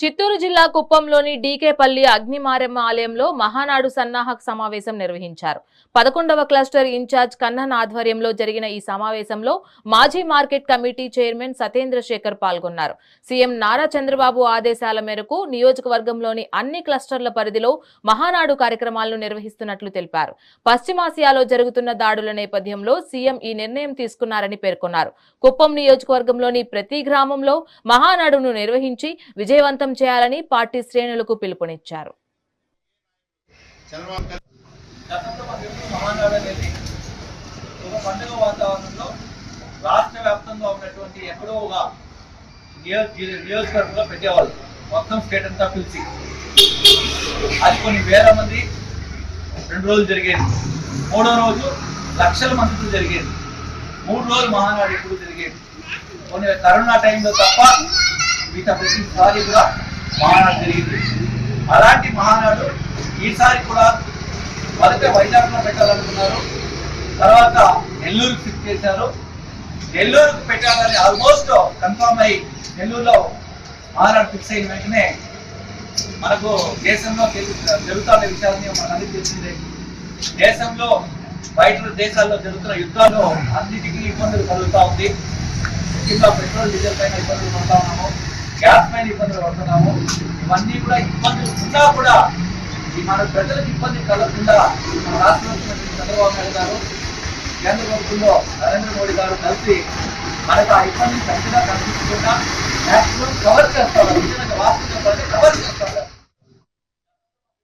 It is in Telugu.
చిత్తూరు జిల్లా కుప్పంలోని డీకేపల్లి అగ్నిమారెమ్మ ఆలయంలో మహానాడు సన్నాహక సమావేశం నిర్వహించారు. 11వ క్లస్టర్ ఇన్ఛార్జ్ కన్నన్ ఆధ్వర్యంలో జరిగిన ఈ సమావేశంలో మాజీ market committee chairman Satendra Shekhar పాల్గొన్నారు. సీఎం నారా చంద్రబాబు ఆదేశాల మేరకు నియోజకవర్గంలోని అన్ని క్లస్టర్ల పరిధిలో మహానాడు కార్యక్రమాలను నిర్వహిస్తున్నట్లు తెలిపారు. పశ్చిమాసియాలో జరుగుతున్న దాడుల నేపథ్యంలో సీఎం ఈ నిర్ణయం తీసుకున్నారని పేర్కొన్నారు. కుప్పం నియోజకవర్గంలోని ప్రతి గ్రామంలో మహానాడును నిర్వహించి విజయవంతం చేయాలని పార్టీ శ్రేణులకు పిలుపునిచ్చారు. రాష్ట్ర వ్యాప్తంగా ఉన్నటువంటి ఎక్కడో ఒక నియోజకవర్గంలో పెట్టేవాళ్ళు మొత్తం స్టేట్ అంతా పిలిచి అది కొన్ని వేల మంది 2 రోజులు జరిగేది. 3వ రోజు లక్షల మందితో జరిగేది. 3 రోజులు మహానాడు ఎప్పుడు జరిగేది. కొన్ని కరోనా టైంలో తప్ప మిగతా ప్రతిసారి కూడా మహానాడు జరిగింది. అలాంటి మహానాడు ఈసారి కూడా మొదట వైజాగ్లో పెట్టాలనుకున్నారు. తర్వాత నెల్లూరుకు షిఫ్ట్ చేశారు. నెల్లూరుకు పెట్టాలని ఆల్మోస్ట్ కన్ఫర్మ్ అయ్యి నెల్లూరులో మహానాడు ఫిక్స్ అయిన వెంటనే మనకు దేశంలో జరుగుతున్న విషయాలని మనకు తెలిసిందే. దేశంలో బయట దేశాల్లో జరుగుతున్న యుద్ధాల్లో అన్నిటికీ ఇబ్బందులు కలుగుతూ ఉంది. ముఖ్యంగా పెట్రోల్ డీజిల్ పైన ఇబ్బందులు పడుతూ ఉన్నాము, గ్యాస్ పైన ఇబ్బందులు పడుతున్నాము. ఇవన్నీ కూడా ఇబ్బందులు ఉన్నా కూడా ఈ మన ప్రజలకు ఇబ్బంది కలగకుండా మన రాష్ట్ర ముఖ్యమంత్రి చంద్రబాబు నాయుడు గారు, కేంద్ర ప్రభుత్వంలో నరేంద్ర మోడీ గారు కలిసి మనకు ఆ ఇబ్బందిని పెద్దగా కనిపించకుండా మ్యాక్సిమం కవర్ చేస్తారు. వాస్తవంగా కవర్ చేస్తారు.